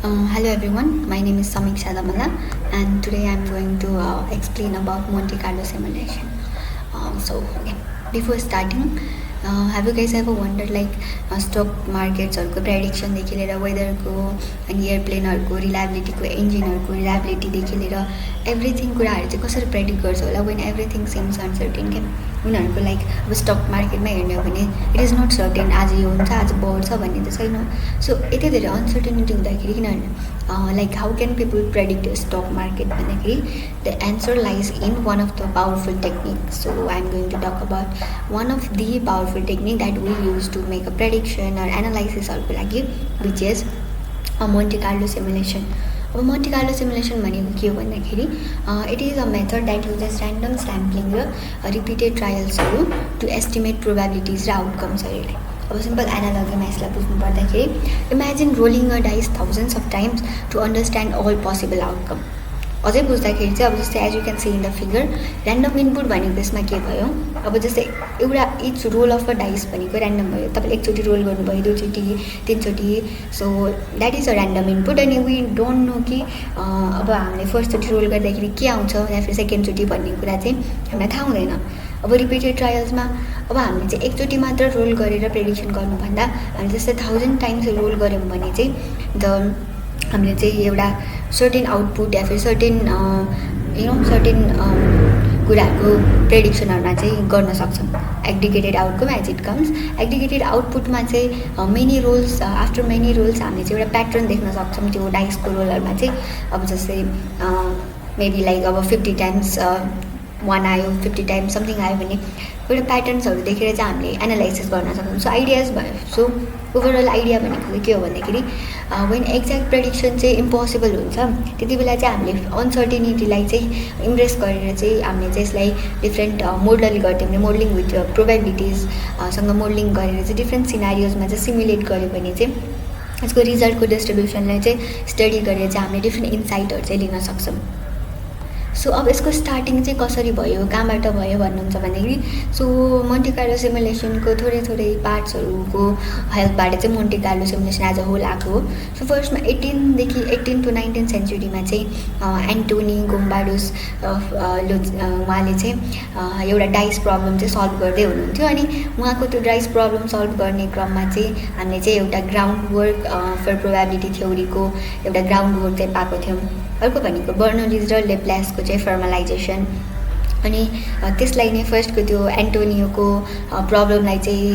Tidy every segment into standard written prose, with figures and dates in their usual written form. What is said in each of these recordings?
Hello everyone, my name is Samiksha Damala and today I'm going to explain about Monte Carlo simulation. Okay, before starting, have you guys ever wondered stock markets or prediction देखि लिएर वेदरको अनि एयरप्लेनहरुको रिलायबिलिटीको इन्जिनहरुको reliability देखि लिएर everything कुराहरु चाहिँ कसरी predict गर्छ होला व्हेन एभ्रीथिङ सिम्स अनसर्टेन के उनीहरुको अब स्टक मार्केटमा हेर्ने हो भने इट इज नट सर्टेन आज यो हुन्छ आज बढ्छ भन्ने त छैन सो यति धेरै अनसर्टेनिटी हुँदाखेरि किनभने how can people predict a stock market भन्दाखेरि the answer lies in one of the powerful techniques. So I'm going to talk about one of the powerful technique that we use to make a prediction or analysis हरुको लागि, which is a Monte Carlo simulation. Monte Carlo simulation भनेको के हो भन्दाखेरि it is a method that uses random sampling र repeated trials to estimate probabilities र outcomes हरुलाई. अब simple एनालोगीमा यसलाई बुझ्नु पर्दाखेरि imagine rolling a dice thousands of times to understand all possible outcome. अझै बुझ्दाखेरि चाहिँ अब जस्तै as you can see in the figure random input भनेको यसमा के भयो अब जस्तै एउटा each roll of a dice भनेको ऱ्यान्डम भयो तपाईँले एकचोटि रोल गर्नुभयो दुईचोटि तीनचोटि so that is a random input अनि वी डोन्ट नो कि अब हामीले फर्स्टचोटि रोल गर्दाखेरि के आउँछ या फिर सेकेन्डचोटि भन्ने कुरा चाहिँ हामीलाई थाहा हुँदैन. अब रिपिटेड ट्रायल्समा अब हामीले चाहिँ एकचोटि मात्र रोल गरेर प्रेडिक्सन गर्नुभन्दा हामीले जस्तै 1000 टाइम्स रोल गऱ्यौँ भने चाहिँ हामीले चाहिँ एउटा सर्टेन आउटपुट या फिर सर्टेन सर्टेन कुराहरूको प्रेडिक्सनहरूमा चाहिँ गर्न सक्छौँ. Aggregated outcome as it comes aggregated आउटपुटमा चाहिँ many rolls after many rolls हामीले चाहिँ एउटा प्याटर्न देख्न सक्छौँ त्यो डाइसको रोलहरूमा चाहिँ अब जस्तै मेबी अब 50 टाइम्स 1 आयो 50 टाइम्स समथिङ आयो भने एउटा प्याटर्न्सहरू देखेर चाहिँ हामीले एनालाइसिस गर्न सक्छौँ. सो आइडियाज भयो. सो ओभरअल आइडिया भनेको चाहिँ के हो भन्दाखेरि वेन एक्ज्याक्ट प्रेडिक्सन चाहिँ इम्पोसिबल हुन्छ त्यति बेला चाहिँ हामीले अनसर्टेनिटीलाई चाहिँ इम्प्रेस गरेर चाहिँ हामीले चाहिँ यसलाई डिफ्रेन्ट मोडल गर्थ्यौँ भने मोडलिङ विथ प्रोबेबिलिटिजसँग मोडलिङ गरेर चाहिँ डिफ्रेन्ट सिनारियोजमा चाहिँ सिमुलेट गऱ्यो भने चाहिँ यसको रिजल्टको डिस्ट्रिब्युसनलाई चाहिँ स्टडी गरेर चाहिँ हामीले डिफ्रेन्ट इन्साइटहरू चाहिँ लिन सक्छौँ. सो अब यसको स्टार्टिङ चाहिँ कसरी भयो कहाँबाट भयो भन्नुहुन्छ भनेदेखि सो मोन्टे कार्लो सिमुलेसनको थोरै पार्ट्सहरूको हेल्पबाट चाहिँ Monte Carlo simulation as a whole आएको हो. सो फर्स्टमा 18 to 19 सेन्चुरीमा चाहिँ एन्टोनी गोम्बाडोस उहाँले चाहिँ एउटा डाइस प्रब्लम चाहिँ सल्भ गर्दै हुनुहुन्थ्यो अनि उहाँको त्यो डाइस प्रब्लम सल्भ गर्ने क्रममा चाहिँ हामीले चाहिँ एउटा ग्राउन्ड वर्क फर प्रोबेबिलिटी थ्योरीको एउटा ग्राउन्ड वर्क चाहिँ पाएको थियौँ. अर्को भनेको बर्नोलिज र लेप्लासको चाहिँ फर्मलाइजेसन अनि त्यसलाई नै फर्स्टको त्यो एन्टोनियोको प्रब्लमलाई चाहिँ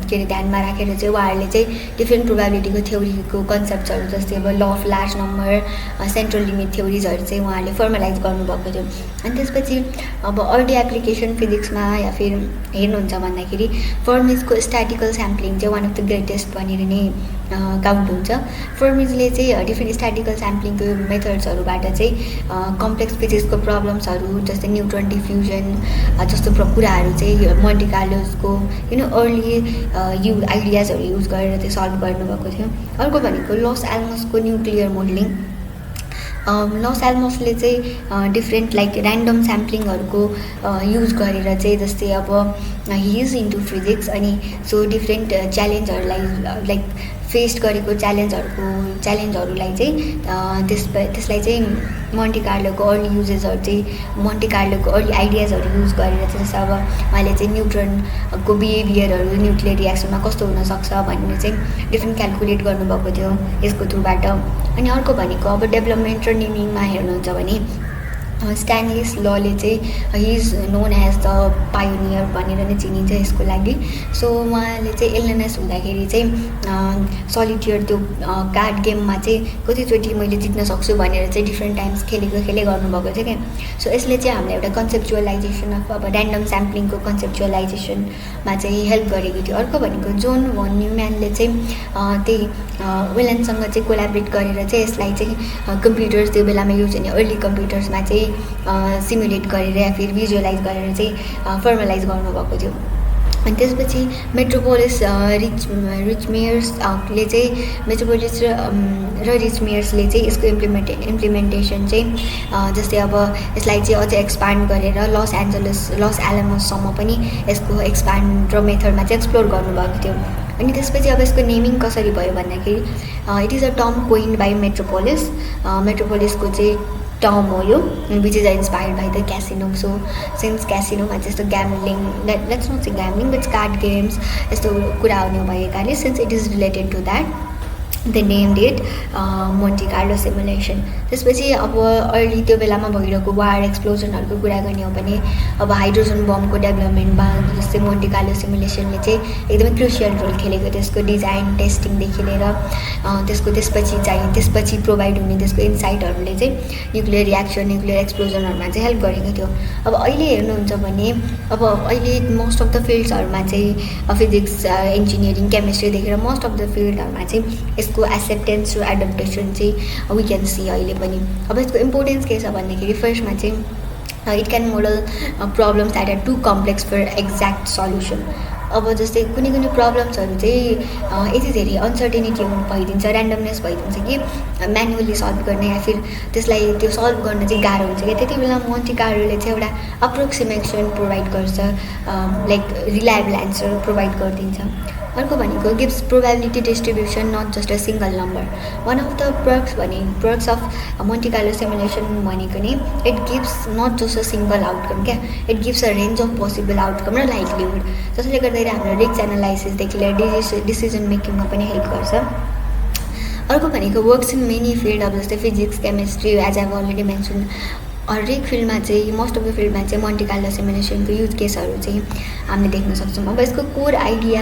के अरे ध्यानमा राखेर चाहिँ उहाँहरूले चाहिँ डिफ्रेन्ट प्रोबेबिलिटीको थ्योरीको कन्सेप्ट्सहरू जस्तै अब law of large number central limit थ्योरिजहरू चाहिँ उहाँहरूले फर्मलाइज गर्नुभएको थियो. अनि त्यसपछि अब अर्ली एप्लिकेसन फिजिक्समा या फिर हेर्नुहुन्छ भन्दाखेरि फर्मिजको स्ट्याटिकल स्याम्पलिङ चाहिँ वान अफ द ग्रेटेस्ट भनेर नै काउन्ट हुन्छ. फर्मिजले चाहिँ डिफ्रेन्ट स्ट्याटिकल स्याम्पलिङको मेथड्सहरूबाट चाहिँ कम्प्लेक्स फिजिक्सको प्रब्लम्सहरू जस्तै न्युट्रन डिफ्युजन जस्तो कुराहरू चाहिँ मोन्टे कार्लोसको अर्ली आइडियाजहरू युज गरेर चाहिँ सल्भ गर्नुभएको थियो. अर्को भनेको लस एल्मसको न्युक्लियर मोडलिङ. लस एल्मसले चाहिँ डिफ्रेन्ट ऱ्यान्डम स्याम्पलिङहरूको युज गरेर चाहिँ जस्तै अब हि इज इन्टु फिजिक्स अनि सो डिफ्रेन्ट च्यालेन्जहरूलाई फेस गरेको च्यालेन्जहरूलाई चाहिँ त्यसलाई चाहिँ मोन्टे कार्लोको अर्ली युजेसहरू चाहिँ मोन्टे कार्लोको अर्ली आइडियाजहरू युज गरेर चाहिँ जस्तो अब उहाँले चाहिँ न्युट्रनको बिहेभियरहरू न्युक्लियर रियाक्सनमा कस्तो हुनसक्छ भन्ने चाहिँ डिफ्रेन्ट क्यालकुलेट गर्नुभएको थियो यसको थ्रुबाट. अनि अर्को भनेको अब डेभलपमेन्ट र नेमिङमा हेर्नुहुन्छ भने स्ट्यानलिस लले चाहिँ he is known as the pioneer भनेर नै चिनिन्छ यसको लागि. सो उहाँले चाहिँ एलएनएस हुँदाखेरि चाहिँ सलिटियर त्यो कार्ड गेममा चाहिँ कतिचोटि मैले जित्न सक्छु भनेर चाहिँ डिफ्रेन्ट टाइम्स खेले गर्नुभएको थियो क्या. सो यसले चाहिँ हामीलाई एउटा कन्सेप्चुअलाइजेसन अफ अब ऱ्यान्डम स्याम्पलिङको कन्सेप्चुअलाइजेसनमा चाहिँ हेल्प गरेको थियो. अर्को भनेको जोन भन न्युम्यानले चाहिँ त्यही वेलनसँग चाहिँ कोलाबरेट गरेर चाहिँ यसलाई चाहिँ कम्प्युटर्स त्यो बेलामा युज हुने अर्ली कम्प्युटर्समा चाहिँ सिमुलेट गरेर या फिर भिजुअलाइज गरेर चाहिँ फर्मलाइज गर्नुभएको थियो. अनि त्यसपछि मेट्रोपोलिस रिचमेयर्सले चाहिँ मेट्रोपोलिस र रिचमेयर्सले चाहिँ यसको इम्प्लिमेन्टेसन चाहिँ जस्तै अब यसलाई चाहिँ अझै एक्सपान्ड गरेर लस एलमससम्म पनि यसको एक्सपान्ड र मेथडमा चाहिँ एक्सप्लोर गर्नुभएको थियो. अनि त्यसपछि अब यसको नेमिङ कसरी भयो भन्दाखेरि it is a term coined by Metropolis. मेट्रोपोलिसको चाहिँ टर्म हो यो, which is inspired by the casino. So since क्यासिनोमा त्यस्तो gambling, let's not say gambling but card games यस्तो कुरा हुने भएकाले since it is related to that they named it Monte Carlo simulation. त्यसपछि अब अर्ली त्यो बेलामा भइरहेको वार एक्सप्लोजनहरूको कुरा गर्ने हो भने अब हाइड्रोजन बमको डेभलपमेन्टमा जस्तै मोन्टी कार्लो सिमुलेसनले चाहिँ एकदमै क्रुसियल रोल खेलेको. त्यसको डिजाइन टेस्टिङदेखि लिएर त्यसपछि प्रोभाइड हुने त्यसको इन्साइटहरूले चाहिँ न्युक्लियर रियाक्सन, न्युक्लियर एक्सप्लोजनहरूमा चाहिँ हेल्प गरेको थियो. अब अहिले हेर्नुहुन्छ भने अब अहिले मोस्ट अफ द फिल्ड्सहरूमा चाहिँ फिजिक्स, इन्जिनियरिङ, केमिस्ट्री देखेर मोस्ट अफ द फिल्डहरूमा चाहिँ यसको एक्सेप्टेन्स र एडप्टेसन चाहिँ वी क्यान सी अहिले पनि. अब यसको इम्पोर्टेन्स के छ भन्दाखेरि फर्स्टमा चाहिँ it can model problems that are too complex for exact solution. अब जस्तै कुनै प्रब्लम्सहरू चाहिँ यति धेरै अनसर्टेनिटी भइदिन्छ, ऱ्यान्डमनेस भइदिन्छ कि म्यानुअली सल्भ गर्ने या फिर त्यसलाई त्यो सल्भ गर्न चाहिँ गाह्रो हुन्छ क्या. त्यति बेला मोन्टी कार्लोले चाहिँ एउटा अप्रोक्सिमेसन प्रोभाइड गर्छ, लाइक रिलायबल एन्सर प्रोभाइड गरिदिन्छ. अर्को भनेको gives probability distribution, not just a single number. One of the perks of Monte Carlo simulation भनेको नि it gives not just a single outcome क्या, it gives a range of possible outcome र likelihood, जसले गर्दाखेरि हाम्रो risk एनालाइसिसदेखि लिएर decision मेकिङमा पनि help गर्छ. अर्को भनेको वर्क्स इन मेनी फिल्ड, अब जस्तै physics, chemistry, as I already mention. हरेक फिल्डमा चाहिँ मोस्ट अफ द फिल्डमा चाहिँ मोन्टी कार्लो सिमुलेसनको युज केसहरू चाहिँ हामीले देख्न सक्छौँ. अब यसको कोर आइडिया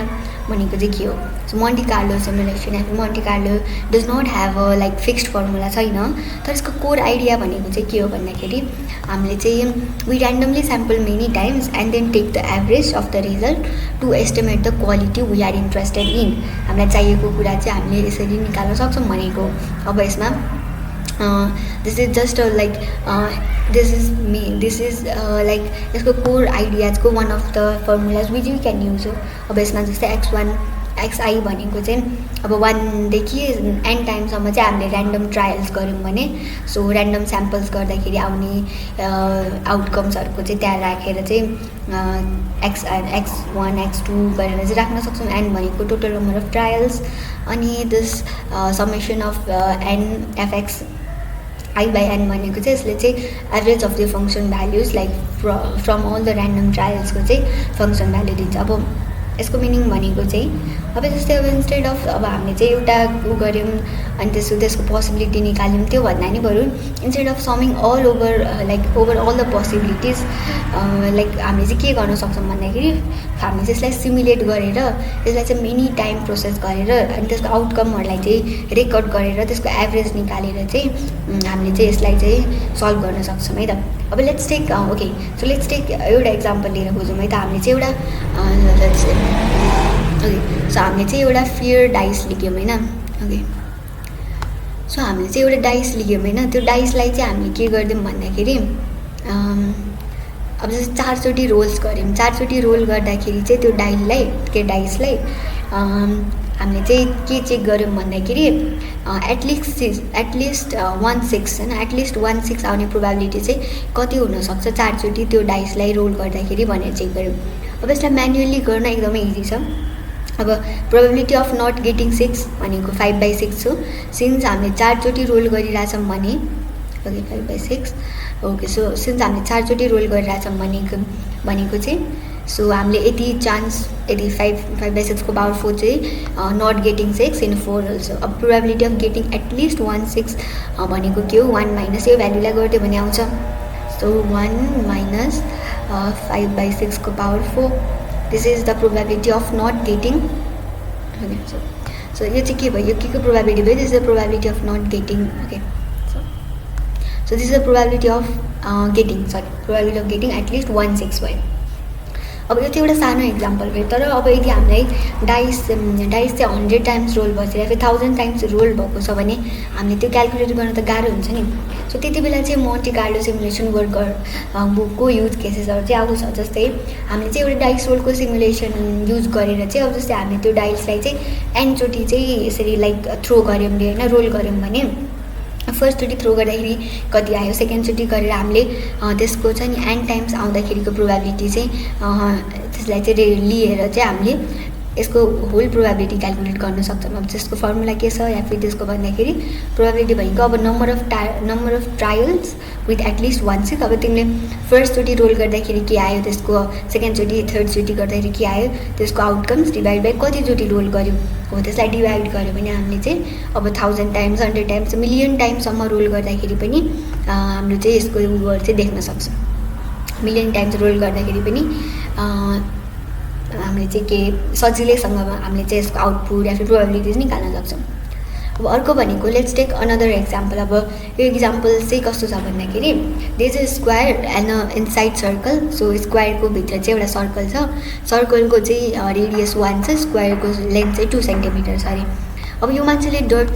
भनेको चाहिँ के हो? सो मोन्टी कार्लो सिमुलेसन या Monte Carlo does not have a like fixed formula छैन, तर यसको कोर आइडिया भनेको चाहिँ के हो भन्दाखेरि हामीले चाहिँ we randomly sample many times and then take the average of the result to estimate the quality we are interested in. हामीलाई चाहिएको कुरा चाहिँ हामीले यसरी निकाल्न सक्छौँ भनेको. अब यसमा this is just like this is like यसको कोर आइडियाजको one of the formulas which we can use हो. अब यसमा जस्तै XI भनेको चाहिँ अब 1देखि n टाइमसम्म चाहिँ हामीले ऱ्यान्डम ट्रायल्स गऱ्यौँ भने सो ऱ्यान्डम स्याम्पल्स गर्दाखेरि आउने आउटकम्सहरूको चाहिँ त्यहाँ राखेर चाहिँ X1, X2 गरेर चाहिँ राख्न सक्छौँ. n भनेको टोटल नम्बर अफ ट्रायल्स, अनि this summation of n fx I by n भनेको चाहिँ यसले चाहिँ average of the function values like from all the random ट्रायल्सको चाहिँ फङ्सन भ्याल्यु दिन्छ. अब यसको मिनिङ भनेको चाहिँ अब जस्तै अब इन्स्टेड अफ अब हामीले चाहिँ एउटा गऱ्यौँ अनि त्यसको पोसिबिलिटी निकाल्यौँ, त्यो भन्दा नि बरु इन्स्टेड अफ समिङ all over all the possibilities like हामीले चाहिँ के गर्न सक्छौँ भन्दाखेरि हामीले चाहिँ यसलाई सिमुलेट गरेर यसलाई चाहिँ मेनी टाइम प्रोसेस गरेर अनि त्यसको आउटकमहरूलाई चाहिँ रेकर्ड गरेर त्यसको एभरेज निकालेर चाहिँ हामीले चाहिँ यसलाई चाहिँ सल्भ गर्न सक्छौँ है त. अब लेट्स टेक एउटा इक्जाम्पल लिएर बुझौँ है त. हामीले चाहिँ सो हामीले चाहिँ एउटा फियर डाइस लिग्यौँ होइन. ओके, सो हामीले चाहिँ एउटा डाइस लिग्यौँ होइन. त्यो डाइसलाई चाहिँ हामीले के गरिदिउँ भन्दाखेरि अब जस्तै 4 चोटि रोल्स गऱ्यौँ. 4 चोटि रोल गर्दाखेरि चाहिँ त्यो डाइसलाई हामीले चाहिँ के चेक गऱ्यौँ भन्दाखेरि एटलिस्ट 1/6 होइन, एटलिस्ट 1/6 आउने प्रोबेबिलिटी चाहिँ कति हुनसक्छ 4 चोटि त्यो डाइसलाई रोल गर्दाखेरि भनेर चेक गऱ्यौँ. अब यसलाई म्यानुअली गर्न एकदमै इजी छ. अब प्रोबेबिलिटी अफ नट गेटिङ 6 भनेको 5/6 हो. सिन्स हामीले 4 चोटि रोल गरिरहेछौँ भने ओके 5/6 ओके. सो सिन्स हामीले 4 चोटि रोल गरिरहेछौँ भनेको चाहिँ सो हामीले यति चान्स यदि 5/6 को पावर 4 चाहिँ नट गेटिङ 6 इन 4 अल्सो. अब प्रोबेबिलिटी अफ गेटिङ एटलिस्ट 1/6 भनेको के हो? 1 माइनस यो भ्याल्युलाई गरिदियो भने आउँछ. सो 1 माइनस 5/6 को power 4. This is the probability of not getting. So यो चाहिँ के भयो? यो के को प्रोबेबिलिटी भयो? This is the probability of not getting. Okay, so this is the probability of probability of getting at least 1/6 भयो. अब यो चाहिँ एउटा सानो इक्जाम्पल भयो. तर अब यदि हामीलाई डाइस चाहिँ 100 टाइम्स रोल भइसक्यो या फिर 1000 टाइम्स रोल भएको छ भने हामीले त्यो क्यालकुलेट गर्न त गाह्रो हुन्छ नि. सो त्यति बेला चाहिँ मोन्टी कार्लो सिमुलेसन बुकको युज केसेसहरू चाहिँ आउँछ. जस्तै हामीले चाहिँ एउटा डाइस रोलको सिमुलेसन युज गरेर चाहिँ अब जस्तै हामीले त्यो डाइसलाई चाहिँ n चोटि चाहिँ यसरी लाइक थ्रो गऱ्यौँ होइन, रोल गऱ्यौँ भने फर्स्टचोटि थ्रो गर्दाखेरि कति आयो, सेकेन्डचोटि गरेर हामीले त्यसको चाहिँ n टाइम्स आउँदाखेरिको प्रोबेबिलिटी चाहिँ त्यसलाई चाहिँ लिएर चाहिँ हामीले यसको होल प्रोबेबिलिटी क्यालकुलेट गर्न सक्छौँ। अब त्यसको फर्मुला के छ या फिर त्यसको भन्दाखेरि प्रोबेबिलिटी भनेको अब number of trials with at least one चाहिँ अब तिमीले फर्स्टचोटि रोल गर्दाखेरि के आयो, त्यसको सेकेन्डचोटि थर्डचोटि गर्दाखेरि के आयो, त्यसको आउटकम्स डिभाइड बाई कतिचोटि रोल गर्यो हो त्यसलाई डिभाइड गर्यो भने हामीले चाहिँ अब 1000 टाइम्स 100 टाइम्स मिलियन टाइम्ससम्म रोल गर्दाखेरि पनि हाम्रो चाहिँ यसको उयोहरू चाहिँ देख्न सक्छौँ। मिलियन टाइम्स रोल गर्दाखेरि पनि हामीले चाहिँ के सजिलैसँग हामीले चाहिँ यसको आउटपुट या फिर प्रोबेबिलिटिज निकाल्न सक्छौँ। अब अर्को भनेको लेट्स टेक अनदर एक्जाम्पल। अब यो एक्जाम्पल चाहिँ कस्तो छ भन्दाखेरि there is a square and a inside circle. So स्क्वायरको भित्र चाहिँ एउटा सर्कल छ, सर्कलको चाहिँ रेडियस 1 छ, स्क्वायरको लेन्थ चाहिँ 2 सेन्टिमिटर छ अरे। अब यो मान्छेले डार्ट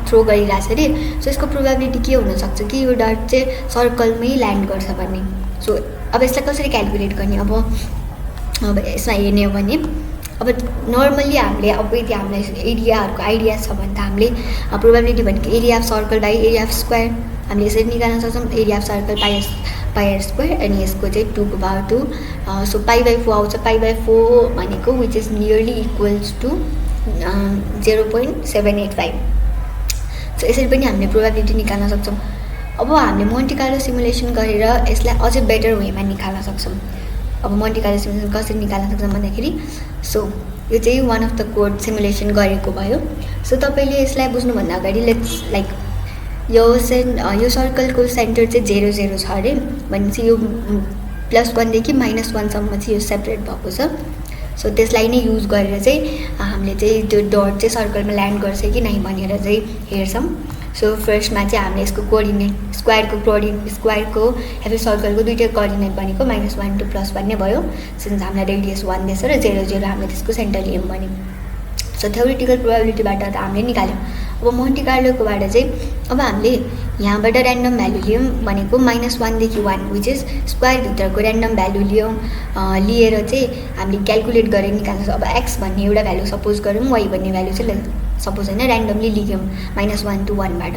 थ्रो गरिरहेछ अरे। सो यसको प्रोबेबिलिटी के हुनसक्छ कि यो डार्ट चाहिँ सर्कलमै ल्यान्ड गर्छ भन्ने। सो अब यसलाई कसरी क्यालकुलेट गर्ने? अब यसमा हेर्ने हो भने अब नर्मल्ली हामीले अब यदि हामीलाई एरियाहरूको आइडिया छ भने त हामीले प्रोबेबिलिटी भनेको area of circle by area of square हामीले यसरी निकाल्न सक्छौँ। Area of circle pi square अनि यसको चाहिँ 2/2। सो π/4 आउँछ। π/4 भनेको which is nearly equals to 0.785। So यसरी पनि हामीले प्रोबेबिलिटी निकाल्न सक्छौँ। अब हामीले मोन्टे कार्लो सिमुलेसन गरेर यसलाई अझै बेटर वेमा निकाल्न सक्छौँ। अब मोन्टे कार्लो सिमुलेसन कसरी निकाल्न सक्छौँ भन्दाखेरि सो यो चाहिँ one of the code simulation गरेको भयो। सो तपाईँले यसलाई बुझ्नुभन्दा अगाडि लेट्स लाइक यो सर्कलको सेन्टर चाहिँ 0 0 छ अरे भनेपछि यो +1 देखि -1 सम्म चाहिँ यो सेपरेट भएको छ। सो त्यसलाई नै युज गरेर चाहिँ हामीले चाहिँ त्यो डट चाहिँ सर्कलमा ल्यान्ड गर्छ कि नै भनेर चाहिँ हेर्छौँ। सो फर्स्टमा चाहिँ हामीले यसको कोअर्डिनेट स्क्वायरको या फिर सर्कलको दुईवटै कोअर्डिनेट भनेको -1 to +1 नै भयो। सिन्स हामीलाई रेडियस 1 दिएछ र 0 0 हामीले त्यसको सेन्टर लियौँ भने सो थ्योरिटिकल प्रोबेबिलिटीबाट त हामीले निकाल्यौँ। अब मोन्टे कार्लोकोबाट चाहिँ अब हामीले यहाँबाट ऱ्यान्डम भ्यालु लियौँ भनेको -1 देखि 1 विच इज स्क्वायरभित्रको ऱ्यान्डम भ्यालु लिएर चाहिँ हामीले क्यालकुलेट गरेर निकाल्न सक्छौँ। अब एक्स भन्ने एउटा भ्यालु सपोज गरौँ, वाइ भन्ने भ्यालु चाहिँ सपोज होइन ऱ्यान्डमली लियौँ -1 to 1 बाट।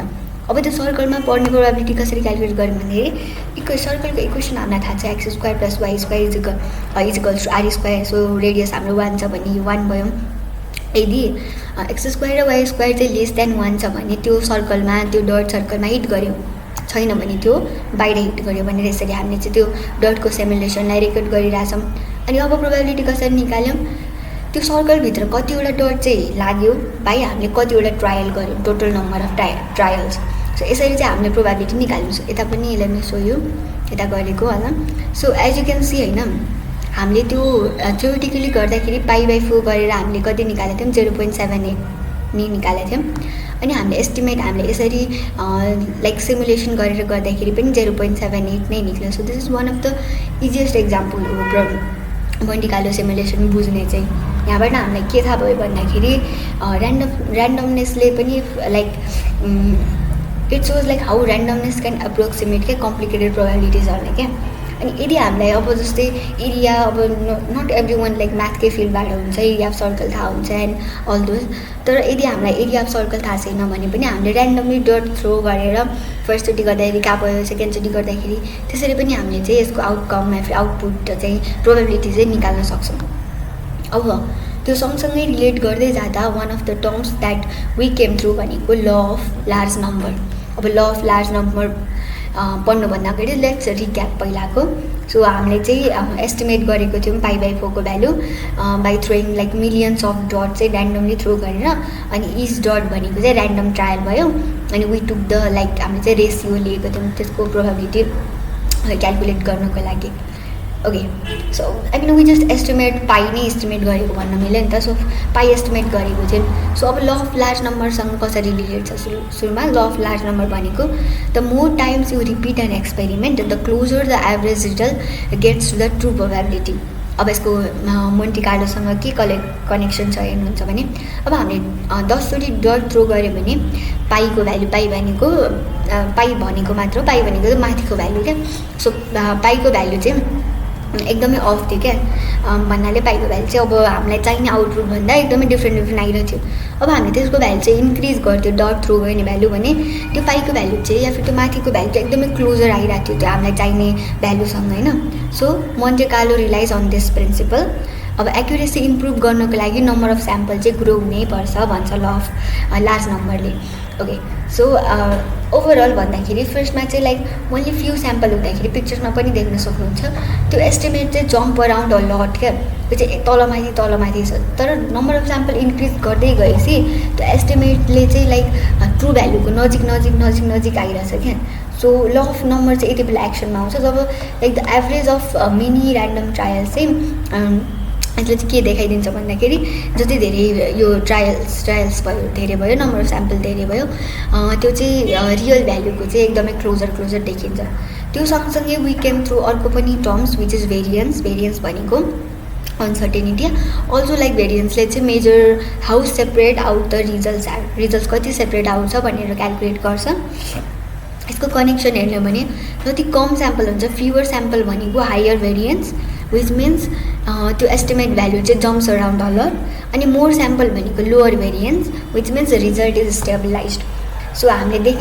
अब त्यो सर्कलमा पर्ने प्रोबेबिलिटी कसरी क्यालकुलेट गऱ्यौँ भन्दाखेरि सर्कलको इक्वेसन हामीलाई थाहा छ x² + y² is r square. So radius हाम्रो 1 छ भने यो 1 भयो। यदि x² र y² चाहिँ <1 छ भने त्यो सर्कलमा त्यो डट सर्कलमा हिट गऱ्यो, छैन भने त्यो बाहिर हिट गऱ्यो भनेर यसरी हामीले चाहिँ त्यो डटको सिमुलेसनलाई रेकर्ड गरिरहेछौँ। अनि अब प्रोबेबिलिटी कसरी निकाल्यौँ? त्यो सर्कलभित्र कतिवटा डट चाहिँ लाग्यो भाइ हामीले कतिवटा ट्रायल गऱ्यौँ, total number of trials. So यसरी चाहिँ हामीले प्रोबेबिलिटी निकाल्नु। यता पनि यसलाई मिसो यो यता गरेको होला। So as you can see होइन हामीले त्यो थ्योरिटिकली गर्दाखेरि π/4 गरेर हामीले कति निकालेको थियौँ 0.78 नै निकालेको थियौँ। अनि हामीले एस्टिमेट हामीले यसरी लाइक सिमुलेसन गरेर गर्दाखेरि पनि 0.78 नै निक्ल्यो। So this is one of the easiest example हो मोन्टे कार्लो सिमुलेसन बुझ्ने चाहिँ। यहाँबाट हामीलाई के थाहा भयो भन्दाखेरि ऱ्यान्डमनेसले पनि like it shows like how randomness can approximate क्या कम्प्लिकेटेड प्रोबेबिलिटिजहरूलाई क्या। अनि यदि हामीलाई अब जस्तै एरिया अब नट एभ्री वान लाइक म्याथकै फिल्डबाट हुन्छ एरिया अफ सर्कल थाहा हुन्छ एन्ड अल दोज, तर यदि हामीलाई एरिया अफ सर्कल थाहा छैन भने पनि हामीले ऱ्यान्डमली डट थ्रो गरेर फर्स्टचोटि गर्दाखेरि कहाँ भयो, सेकेन्डचोटि गर्दाखेरि त्यसरी पनि हामीले चाहिँ यसको आउटकम या फिर आउटपुट चाहिँ प्रोबेबिलिटी चाहिँ निकाल्न सक्छौँ। अब त्यो सँगसँगै रिलेट गर्दै जाँदा one of the terms that we came through भनेको ल अफ लार्ज नम्बर। अब ल अफ लार्ज नम्बर पढ्नुभन्दा अगाडि लेट्स रिक्याप पहिलाको। सो हामीले चाहिँ एस्टिमेट गरेको थियौँ π/4 को value by throwing like millions of dot चाहिँ ऱ्यान्डमली थ्रो गरेर, अनि इच डट भनेको चाहिँ ऱ्यान्डम ट्रायल भयो। अनि वी टुक द लाइक हामीले चाहिँ रेसियो लिएको थियौँ त्यसको प्रोबेबिलिटी क्यालकुलेट गर्नको लागि। Okay so I mean we just estimate pi नै एस्टिमेट गरेको भन्न मिल्यो नि त। सो पाई एस्टिमेट गरेको थियौँ। सो अब ल अफ लार्ज नम्बरसँग कसरी रिलेट छ सुरुमा ल अफ लार्ज नम्बर भनेको the more times you repeat an experiment the closer the average result gets to the true probability. अब यसको मोन्टे कार्लोसँग के कनेक्सन छ हेर्नुहुन्छ भने अब हामीले 10चोटि डट थ्रो गऱ्यो भने पाईको भ्यालु पाई भनेको मात्र पाई भनेको माथिको भ्यालु क्या। सो पाईको भ्यालु चाहिँ एकदमै अफ थियो क्या भन्नाले पाईको भ्यालु चाहिँ अब हामीलाई चाहिने आउटपुटभन्दा एकदमै डिफ्रेन्ट आइरहेको थियो। अब हामीले त्यसको भ्यालु चाहिँ इन्क्रिज गर्थ्यो डट थ्रो गर्ने भ्यालु भने त्यो पाईको भ्यालु चाहिँ या फिर त्यो माथिको भ्यालु चाहिँ एकदमै क्लोजर आइरहेको थियो त्यो हामीलाई चाहिने भ्यालुसँग होइन। So Monte Carlo relies on this principle अब एक्युरेसी इम्प्रुभ गर्नको लागि नम्बर अफ स्याम्पल चाहिँ ग्रो हुनैपर्छ भन्छ ल अफ लार्ज नम्बरले। ओके, सो ओभरअल भन्दाखेरि फर्स्टमा चाहिँ लाइक मैले फ्यु स्याम्पल हुँदाखेरि पिक्चरमा पनि देख्न सक्नुहुन्छ त्यो एस्टिमेट चाहिँ जम्प अराउन्ड अ लट क्या, त्यो चाहिँ तलमाथि छ। तर नम्बर अफ स्याम्पल इन्क्रिज गर्दै गएपछि त्यो एस्टिमेटले चाहिँ लाइक ट्रु भ्यालुको नजिक आइरहेछ क्या। सो ल अफ नम्बर चाहिँ यति बेला एक्सनमा आउँछ जब like the average of many random trial चाहिँ यसले चाहिँ के देखाइदिन्छ भन्दाखेरि जति धेरै यो ट्रायल्स धेरै भयो नम्बर अफ स्याम्पल धेरै भयो त्यो चाहिँ रियल भ्यालुको चाहिँ एकदमै क्लोजर देखिन्छ। त्यो सँगसँगै वी केम थ्रु अर्को पनि टर्म्स विच इज भेरियन्स भनेको अनसर्टेनिटी। अल्सो लाइक भेरियन्सले चाहिँ measure how separate out the results कति सेपरेट आउँछ भनेर क्यालकुलेट गर्छ। यसको कनेक्सन हेर्ने भने जति कम स्याम्पल हुन्छ फ्युवर स्याम्पल भनेको हायर भेरियन्स विच मिन्स त्यो एस्टिमेट भ्यालु चाहिँ जम्प्स अराउन्ड अ लट, अनि मोर स्याम्पल भनेको lower variance which means result is stabilized. So हामीले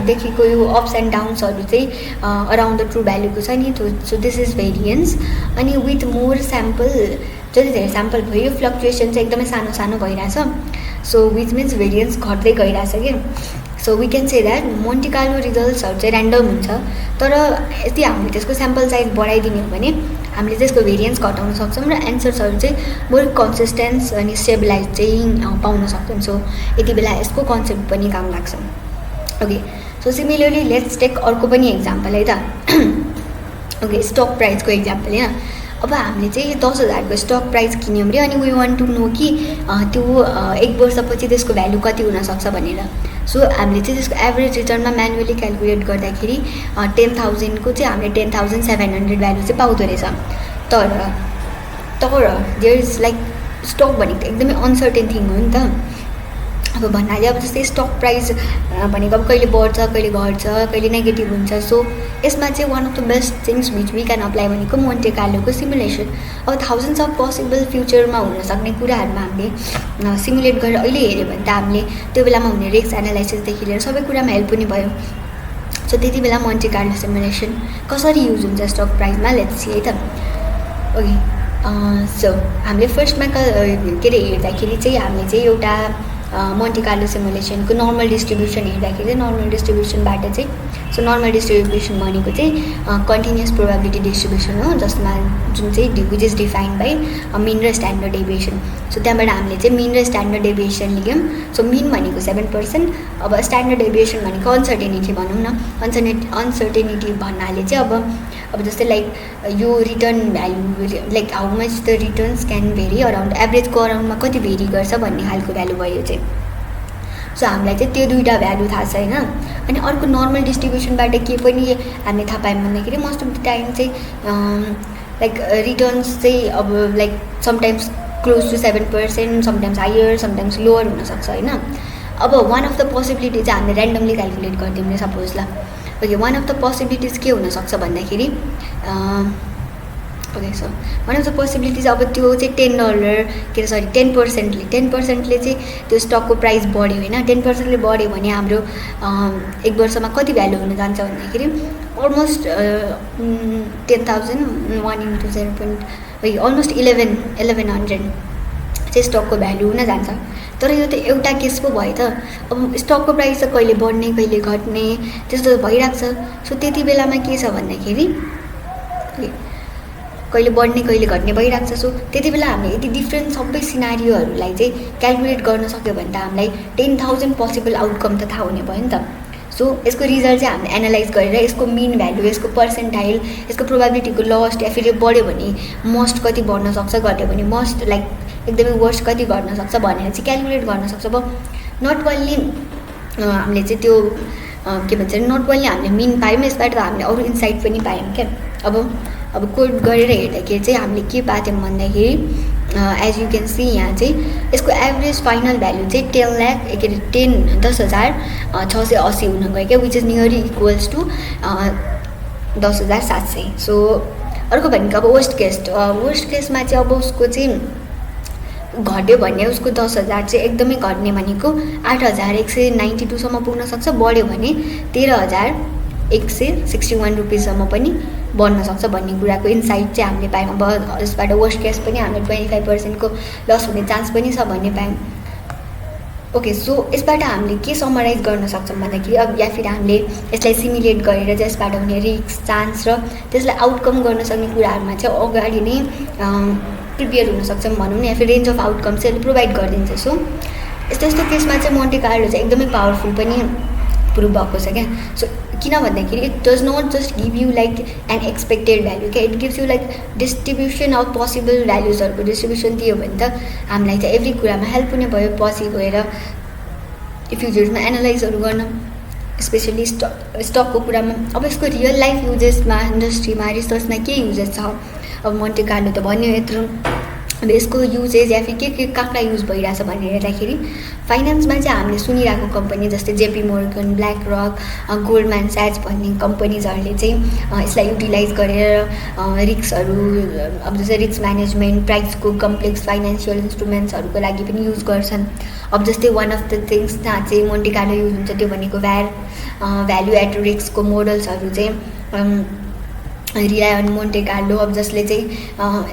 देखेको यो अप्स एन्ड डाउन्सहरू चाहिँ अराउन्ड द ट्रु भ्यालुको छ नि, सो दिस इज भेरियन्स। अनि विथ मोर स्याम्पल जति धेरै स्याम्पल भयो फ्लक्चुएसन चाहिँ एकदमै सानो भइरहेछ। सो विच मिन्स भेरियन्स घट्दै गइरहेछ क्या। So we can say that Monte Carlo रिजल्ट्सहरू चाहिँ ऱ्यान्डम हुन्छ, तर यदि हामीले त्यसको स्याम्पल साइज बढाइदिने हो भने हामीले त्यसको भेरियन्स घटाउन सक्छौँ र एन्सर्सहरू चाहिँ बरु कन्सिस्टेन्स अनि स्टेबलाइज चाहिँ पाउन सक्छौँ। सो यति बेला यसको कन्सेप्ट पनि काम लाग्छ। Okay, so similarly let's take अर्को पनि एक्जाम्पल है त। ओके, स्टक प्राइसको एक्जाम्पल होइन। अब हामीले चाहिँ 10,000को स्टक प्राइस किन्यौँ अरे अनि वी वान्ट टु नो कि त्यो 1 वर्षपछि त्यसको भ्यालु कति हुनसक्छ भनेर। सो हामीले चाहिँ त्यसको एभरेज रिटर्नमा म्यानुअली क्यालकुलेट गर्दाखेरि 10,000को चाहिँ हामीले 10,700 भ्यालु चाहिँ पाउँदो रहेछ। तर देयर इज लाइक स्टक भनेको त एकदमै अनसर्टेन थिङ हो नि त। अब भन्नाले अब जस्तै स्टक प्राइस भनेको अब कहिले बढ्छ कहिले घट्छ कहिले नेगेटिभ हुन्छ। सो यसमा चाहिँ one of the best things which we can apply भनेको मोन्टे कार्लोको सिमुलेसन। अब थाउजन्ड्स अफ पोसिबल फ्युचरमा हुनसक्ने कुराहरूमा हामीले सिमुलेट गरेर अहिले हेऱ्यो भने त हामीले त्यो बेलामा हुने रिस्क एनालाइसिसदेखि लिएर सबै कुरामा हेल्प पनि भयो। सो त्यति बेला मोन्टे कार्लो सिमुलेसन कसरी युज हुन्छ स्टक प्राइसमा लेट्स सी है त। ओके, सो हामीले फर्स्टमा के अरे हेर्दाखेरि चाहिँ हामीले चाहिँ एउटा मोन्टे कार्लो सिमुलेसनको नर्मल डिस्ट्रिब्युसन हेर्दाखेरि नर्मल डिस्ट्रिब्युसनबाट चाहिँ सो नर्मल डिस्ट्रिब्युसन भनेको चाहिँ कन्टिन्युस प्रोबेबिलिटी डिस्ट्रिब्युसन हो जसमा जुन चाहिँ which is defined by mean र स्ट्यान्डर्ड डेभिएसन। सो त्यहाँबाट हामीले चाहिँ मिन र स्ट्यान्डर्ड डेभिएसन लियौँ। सो मिन भनेको 7%, अब स्ट्यान्डर्ड डेभिएसन भनेको अनसर्टेनिटी भनौँ न। अनसर्टेनिटी भन्नाले चाहिँ अब जस्तै लाइक यो return value like how much the returns can vary around एभरेजको अराउन्डमा कति भेरी गर्छ भन्ने खालको भ्यालु भयो चाहिँ। सो हामीलाई चाहिँ त्यो दुईवटा भ्यालु थाहा छ होइन। अनि अर्को नर्मल डिस्ट्रिब्युसनबाट के पनि हामीले थाहा पायौँ भन्दाखेरि मोस्ट अफ द टाइम चाहिँ लाइक रिटर्न्स चाहिँ अब like sometimes close to 7%, sometimes higher sometimes lower हुनसक्छ होइन। अब वान अफ द पोसिबिलिटी चाहिँ हामीले ऱ्यान्डमली क्यालकुलेट गरिदिउँ न सपोज ल। Okay, one of the possibilities के हुनसक्छ भन्दाखेरि okay, so one of the possibilities अब त्यो चाहिँ $10 10%ले चाहिँ त्यो स्टकको प्राइस बढ्यो होइन। 10%ले बढ्यो भने हाम्रो 1 वर्षमा कति भ्यालु हुन जान्छ भन्दाखेरि अलमोस्ट 10,000 1 into 0. अलमोस्ट 1100 चाहिँ स्टकको भ्यालु हुन जान्छ। तर यो त एउटा केस पो भयो त। अब स्टकको प्राइस त कहिले बढ्ने कहिले घट्ने त्यस्तो भइरहेको छ। सो त्यति बेलामा के छ भन्दाखेरि कहिले बढ्ने कहिले घट्ने भइरहेको छ। सो त्यति बेला हामीले यदि डिफ्रेन्ट सबै सिनारियोहरूलाई चाहिँ क्यालकुलेट गर्न सक्यो भने त हामीलाई 10,000 पोसिबल आउटकम त थाहा हुने भयो नि त। सो यसको रिजल्ट चाहिँ हामीले एनालाइज गरेर यसको मिन भ्यालु यसको पर्सेन्टाइल यसको प्रोबेबिलिटीको लस्ट या फेरि बढ्यो भने मस्ट कति बढ्न सक्छ घट्यो भने मस्ट लाइक एकदमै वर्स्ट कति घट्न सक्छ भनेर चाहिँ क्यालकुलेट गर्न सक्छ। अब नट ओन्ली हामीले चाहिँ त्यो के भन्छ नट ओन्ली हामीले मिन पायौँ यसबाट हामीले अरू इन्साइट पनि पायौँ क्या। अब कोड गरेर हेर्दाखेरि चाहिँ हामीले के पाथ्यौँ भन्दाखेरि एज यु क्यान सी यहाँ चाहिँ यसको एभरेज फाइनल भ्यालु चाहिँ 10,680 हुन गयो क्या which is nearly equals to 10,700। So अर्को भनेको अब वर्स्ट केसमा चाहिँ अब उसको चाहिँ घट्यो भने उसको 10,000 चाहिँ एकदमै घट्ने भनेको 8,192 सम्म पुग्न सक्छ। बढ्यो भने 13,161 रुपिससम्म पनि बढ्न सक्छ भन्ने कुराको इन्साइट चाहिँ हामीले पायौँ। अब यसबाट वर्स्ट केस पनि हामीले 25% लस हुने चान्स पनि छ भन्ने पायौँ। ओके, सो यसबाट हामीले के समराइज गर्न सक्छौँ भन्दाखेरि अब या फिर हामीले यसलाई सिमुलेट गरेर चाहिँ यसबाट हुने रिस्क, चान्स र त्यसलाई आउटकम गर्न सक्ने कुराहरूमा चाहिँ अगाडि नै प्रिपेयर हुन सक्छौँ भनौँ न, या फिर रेन्ज अफ आउटकम चाहिँ प्रोभाइड गरिदिन्छ। सो यस्तो यस्तो केसमा चाहिँ मोन्टे कार्लो चाहिँ एकदमै पावरफुल पनि प्रुभ भएको छ क्या। सो किन भन्दाखेरि it does not just give you like an expected value क्या, it gives you like distribution of possible भ्याल्युजहरूको डिस्ट्रिब्युसन दियो भने त हामीलाई चाहिँ एभ्री कुरामा हेल्प हुने भयो पछि गएर फ्युचर्समा एनालाइजहरू गर्न, स्पेसली स्टकको कुरामा। अब यसको रियल लाइफ युजेसमा, इन्डस्ट्रीमा, रिसर्चमा के युजेस छ अब मोन्टे कार्लो त भन्यो यत्रो। अब यसको युजेस या फिर के कहाँ युज भइरहेछ भनेर हेर्दाखेरि फाइनेन्समा चाहिँ हामीले सुनिरहेको कम्पनी जस्तै JP Morgan, black rock, Goldman sax भन्ने कम्पनीजहरूले चाहिँ यसलाई युटिलाइज गरेर रिस्कहरू, अब जस्तै रिस्क म्यानेजमेन्ट, प्राइसको कम्प्लेक्स फाइनेन्सियल इन्स्ट्रुमेन्ट्सहरूको लागि पनि युज गर्छन्। अब जस्तै वान अफ द थिङ्स जहाँ चाहिँ मोन्टे कार्लो युज हुन्छ त्यो भनेको भ्याल्यु एट रिस्कको मोडल्सहरू चाहिँ रिलाय अन मोन्टे कार्लो। अब जसले चाहिँ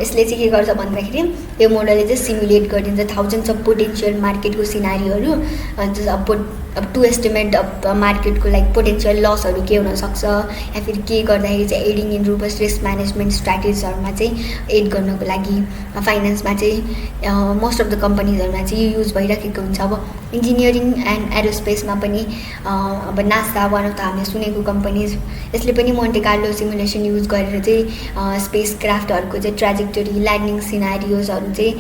यसले चाहिँ के गर्छ भन्दाखेरि यो मोडलले चाहिँ सिमुलेट गरिदिन्छ थाउजन्ड्स अफ पोटेन्सियल मार्केटको सिनारीहरू, अब टु एस्टिमेट अब मार्केटको लाइक पोटेन्सियल लसहरू के हुनसक्छ या फिर के गर्दाखेरि चाहिँ adding in robust risk management स्ट्राटेजिजहरूमा चाहिँ एड गर्नको लागि फाइनेन्समा चाहिँ मोस्ट अफ द कम्पनीजहरूमा चाहिँ युज भइरहेको हुन्छ। अब इन्जिनियरिङ एन्ड एरोस्पेसमा पनि अब नासा वान अफ द हामीले सुनेको कम्पनीज, यसले पनि मोन्टे कार्लो सिमुलेसन युज गरेर चाहिँ स्पेस क्राफ्टहरूको चाहिँ ट्राजेक्टरी, ल्यान्डिङ सिनारियोजहरू चाहिँ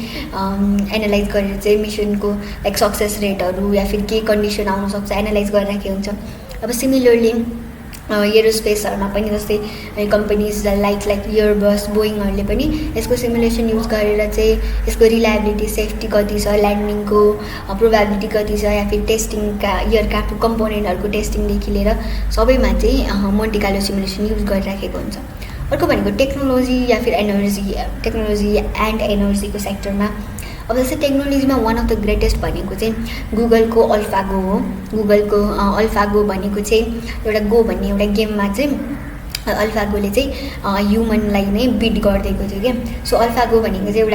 एनालाइज गरेर चाहिँ मिसनको लाइक सक्सेस रेटहरू या फिर के कन्डिसन आउनसक्छ एनालाइज गरिराखेको हुन्छ। अब सिमिलरली एरोस्पेसहरूमा पनि जस्तै कम्पनीज लाइक एयरबस, बोइङहरूले पनि यसको सिमुलेसन युज गरेर चाहिँ यसको रिलायबिलिटी, सेफ्टी कति छ, ल्यान्डिङको प्रोभाबिलिटी कति छ या फिर टेस्टिङका एयरक्राफ्टको कम्पोनेन्टहरूको टेस्टिङदेखि लिएर सबैमा चाहिँ मोन्टे कार्लो सिमुलेसन युज गरिराखेको हुन्छ। अर्को भनेको टेक्नोलोजी या फिर टेक्नोलोजी एन्ड एनर्जीको सेक्टरमा। अब जस्तै टेक्नोलोजीमा वान अफ द ग्रेटेस्ट भनेको चाहिँ गुगलको अल्फागो हो। गुगलको अल्फागो भनेको चाहिँ एउटा गो भन्ने एउटा गेममा चाहिँ अल्फागोले चाहिँ ह्युमनलाई नै बिट गरिदिएको थियो क्या। सो अल्फागो भनेको चाहिँ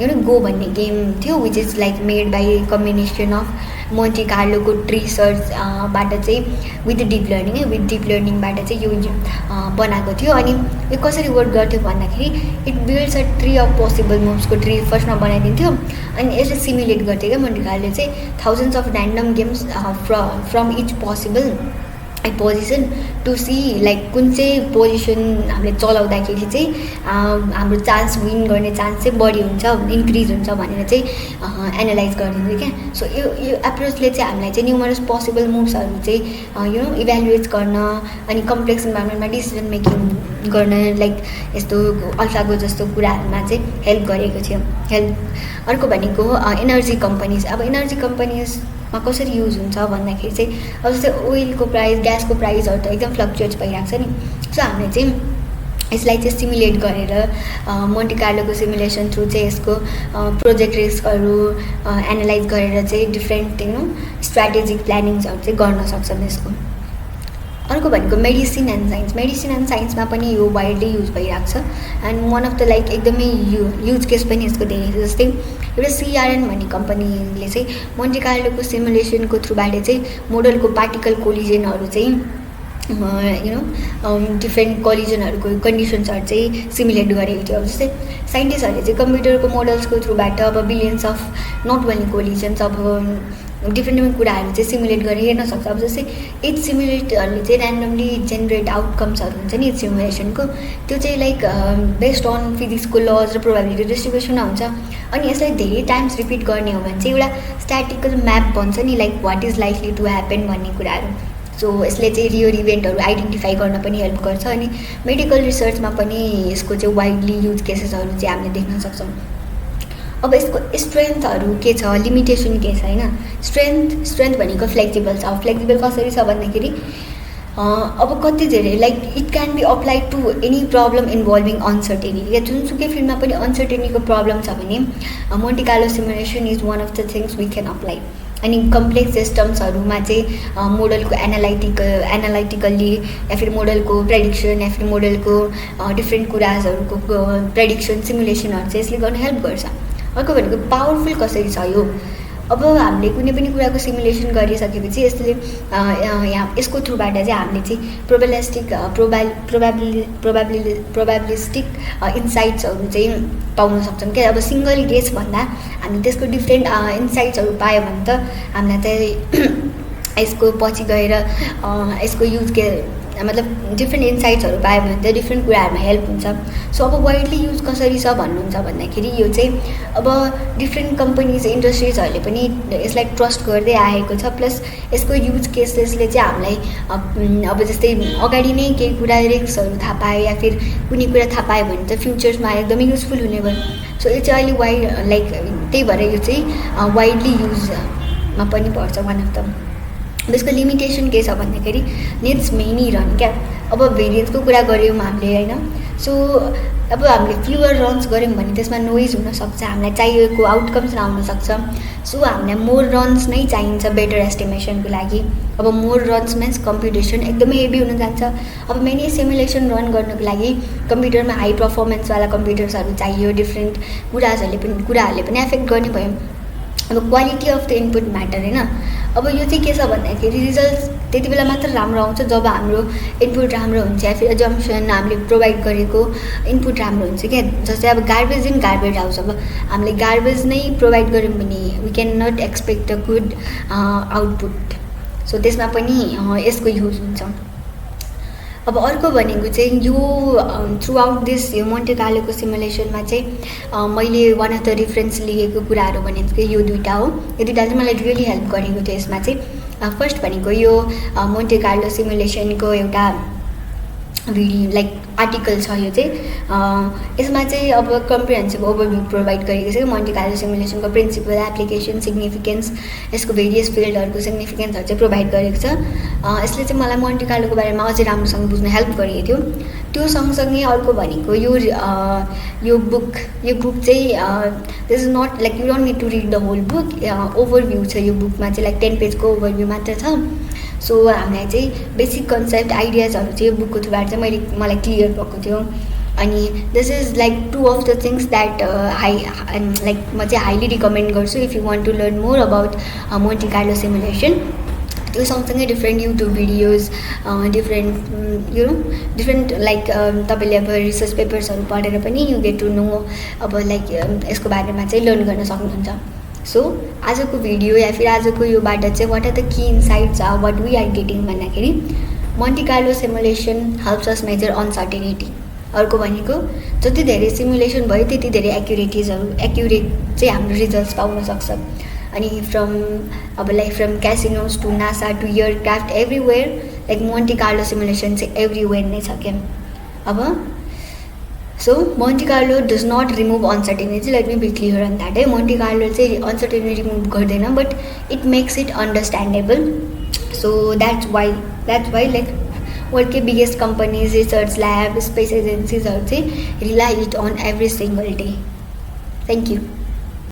एउटा गो भन्ने गेम थियो which is like made by combination of Monte कार्लोको ट्री सर्चबाट चाहिँ विथ डिप लर्निङबाट चाहिँ यो बनाएको थियो। अनि यो कसरी वर्क गर्थ्यो भन्दाखेरि it builds a tree of possible मुभ्सको ट्री फर्स्टमा बनाइदिन्थ्यो अनि यसले सिमुलेट गर्थ्यो क्या मोन्टे कार्लोले चाहिँ thousands of random games from each possible position to see like कुन चाहिँ पोजिसन हामीले चलाउँदाखेरि चाहिँ हाम्रो चान्स विन गर्ने चान्स चाहिँ बढी हुन्छ, इन्क्रिज हुन्छ भनेर चाहिँ एनालाइज गरिदिन्थ्यो क्या। सो यो एप्रोचले चाहिँ हामीलाई चाहिँ न्युमरस पोसिबल मुभ्सहरू चाहिँ इभ्यालुएट गर्न अनि कम्प्लेक्स इन्भाइरोमेन्टमा डिसिजन मेकिङ गर्न लाइक यस्तो अल्फागो जस्तो कुराहरूमा चाहिँ हेल्प गरेको थियो। अर्को भनेको एनर्जी कम्पनीज। अब एनर्जी कम्पनीजमा कसरी युज हुन्छ भन्दाखेरि चाहिँ अब जस्तै ओइलको प्राइस, ग्यासको प्राइसहरू त एकदम फ्लक्चुएट भइरहेको छ नि। सो हामीले चाहिँ यसलाई चाहिँ सिमुलेट गरेर मोन्टे कार्लोको सिमुलेसन थ्रु चाहिँ यसको प्रोजेक्ट रिस्कहरू एनालाइज गरेर चाहिँ डिफ्रेन्ट स्ट्राटेजिक प्लानिङ्सहरू चाहिँ गर्न सक्छौँ यसको। अर्को भनेको मेडिसिन एन्ड साइन्समा पनि यो वाइडली युज भइरहेको छ and one of the like एकदमै युज केस पनि यसको धेरै छ। जस्तै एउटा सिआरएन भन्ने कम्पनीले चाहिँ मोन्टे कार्लोको सिमुलेसनको थ्रुबाट चाहिँ मोडलको पार्टिकल कोलिजनहरू चाहिँ डिफ्रेन्ट कोलिजनहरूको कन्डिसन्सहरू चाहिँ सिमुलेट गरेको थियो। अब जस्तै साइन्टिस्टहरूले चाहिँ कम्प्युटरको मोडल्सको थ्रुबाट अब billions of not only collisions अब डिफ्रेन्ट कुराहरू चाहिँ सिमुलेट गरेर हेर्न सक्छ। अब जस्तै इच सिमुलेटरले चाहिँ ऱ्यान्डमली जेनेरेट आउटकम्सहरू हुन्छ नि सिमुलेसनको, त्यो चाहिँ लाइक बेस्ड अन फिजिक्सको लज र प्रोभाबिलिटी डिस्ट्रिब्युसनमा हुन्छ। अनि यसलाई धेरै टाइम्स रिपिट गर्ने हो भने चाहिँ एउटा स्ट्याटिकल म्याप भन्छ नि like what is likely to happen भन्ने कुराहरू। सो यसले चाहिँ रियल इभेन्टहरू आइडेन्टिफाई गर्न पनि हेल्प गर्छ अनि मेडिकल रिसर्चमा पनि यसको चाहिँ वाइडली युज केसेसहरू चाहिँ हामीले देख्न सक्छौँ। अब यसको स्ट्रेन्थहरू के छ, लिमिटेसन के छ होइन। स्ट्रेन्थ भनेको फ्लेक्सिबल छ। फ्लेक्सिबल कसरी छ भन्दाखेरि अब कति धेरै like it can be applied to any problem involving uncertainty या जुनसुकै फिल्डमा पनि अनसर्टेनिटीको प्रब्लम छ भने Monte Carlo simulation is one of the things we can apply. अनि कम्प्लेक्स सिस्टम्सहरूमा चाहिँ मोडलको एनालाइटिकल्ली या फिर मोडलको प्रेडिक्सन या फिर मोडलको डिफ्रेन्ट कुराहरूको प्रेडिक्सन सिमुलेसनहरू चाहिँ यसले गर्न हेल्प गर्छ। अर्को भनेको पावरफुल कसरी छ यो। अब हामीले कुनै पनि कुराको सिमुलेसन गरिसकेपछि यसले यहाँ यसको थ्रुबाट चाहिँ हामीले चाहिँ प्रोबेबिलिस्टिक इन्साइट्सहरू चाहिँ पाउन सक्छौँ क्या। अब सिङ्गल गेस भन्दा हामी त्यसको डिफ्रेन्ट इन्साइट्सहरू पायो भने त हामीलाई चाहिँ यसको पछि गएर यसको युज मतलब डिफ्रेन्ट इन्साइट्सहरू पायो भने त डिफ्रेन्ट कुराहरूमा हेल्प हुन्छ। सो अब वाइडली युज कसरी छ भन्नुहुन्छ भन्दाखेरि यो चाहिँ अब डिफ्रेन्ट कम्पनीज इन्डस्ट्रिजहरूले पनि यसलाई ट्रस्ट गर्दै आएको छ। प्लस यसको युज केसेसले चाहिँ हामीलाई अब जस्तै अगाडि नै केही कुरा रिस्कहरू थाहा पायो या फिर कुनै कुरा थाहा पायो भने त फ्युचर्समा एकदमै युजफुल हुने भयो। सो यो चाहिँ अहिले वाइड लाइक त्यही भएर यो चाहिँ वाइडली युजमा पनि पर्छ वान अफ द। त्यसको लिमिटेसन के छ भन्दाखेरि निड्स मेनी रन क्या। अब भेरिएन्सको कुरा गऱ्यौँ हामीले होइन। सो अब हामीले फ्युवर रन्स गऱ्यौँ भने त्यसमा नोइज हुनसक्छ, हामीलाई चाहिएको आउटकम्स नआउनसक्छ। सो हामीलाई मोर रन्स नै चाहिन्छ बेटर एस्टिमेसनको लागि। अब मोर रन्स मिन्स कम्प्युटेसन एकदमै हेभी हुन जान्छ। अब मेनी सिमुलेसन रन गर्नको लागि कम्प्युटरमा हाई पर्फर्मेन्सवाला कम्प्युटर्सहरू चाहियो। डिफ्रेन्ट कुराहरूले पनि एफेक्ट गर्ने भयो। अब quality of the input matter होइन। अब यो चाहिँ के छ भन्दाखेरि रिजल्ट त्यति बेला मात्र राम्रो आउँछ जब हाम्रो इनपुट राम्रो हुन्छ या फिर जम्सन हामीले प्रोभाइड गरेको इनपुट राम्रो हुन्छ क्या। जस्तै अब गार्बेज इन गार्बेज आउँछ। अब हामीले गार्बेज नै प्रोभाइड गऱ्यौँ भने we can not expect a good output. So त्यसमा पनि यसको युज हुन्छ। अब अर्को भनेको चाहिँ यो थ्रु आउट दिस यो मोन्टे कार्लोको सिमुलेसनमा चाहिँ मैले वान अफ द रिफरेन्स लिएको कुराहरू भनेको यो दुईवटा हो। यो दुईवटा चाहिँ मलाई रियली हेल्प गरेको थियो। यसमा चाहिँ फर्स्ट भनेको यो मोन्टे कार्लो सिमुलेसनको एउटा लाइक आर्टिकल छ। यो चाहिँ यसमा चाहिँ अब कम्प्रिहेन्सिभ ओभरभ्यू प्रोभाइड गरेको छ मोन्टे कार्लो सिमुलेसनको प्रिन्सिपल, एप्लिकेसन, सिग्निफिकेन्स, यसको भेरियस फिल्डहरूको सिग्निफिकेन्सहरू चाहिँ प्रोभाइड गरेको छ। यसले चाहिँ मलाई मोन्टे कार्लोको बारेमा अझै राम्रोसँग बुझ्न हेल्प गरेको थियो। त्यो सँगसँगै अर्को भनेको यो बुक चाहिँ this is not like you don't need to read the whole book. Overview छ यो बुकमा चाहिँ लाइक 10 पेजको ओभरभ्यू मात्र छ। सो हामीलाई चाहिँ बेसिक कन्सेप्ट आइडियाजहरू चाहिँ यो बुकको थ्रुबाट चाहिँ मलाई क्लियर भएको थियो। अनि this is like two of the things that like म चाहिँ हाइली रिकमेन्ड गर्छु if you want to learn more about Monte Carlo simulation. त्यो सँगसँगै different YouTube videos different like तपाईँले अब रिसर्च पेपर्सहरू पढेर पनि यु गेट टु नो अब लाइक यसको बारेमा चाहिँ लर्न गर्न सक्नुहुन्छ। सो आजको भिडियो या फिर आजको योबाट चाहिँ what are the key insights are what we are getting भन्दाखेरि Monte Carlo simulation helps us measure uncertainty. अर्को भनेको जति धेरै सिमुलेसन भयो त्यति धेरै एक्युरेट चाहिँ हाम्रो रिजल्ट्स पाउन सक्छ। अनि from casinos to NASA to aircraft everywhere like Monte Carlo simulation चाहिँ एभ्रिवेयर नै छ क्या। अब so Monte Carlo does not remove uncertainty. Let me be clear on that है। मोन्टे कार्लो चाहिँ अनसर्टेनिटी रिमुभ गर्दैन but it makes it understandable. So that's why like वर्ल्डकै biggest companies, research lab, space एजेन्सिजहरू चाहिँ rely it on every single day. Thank you.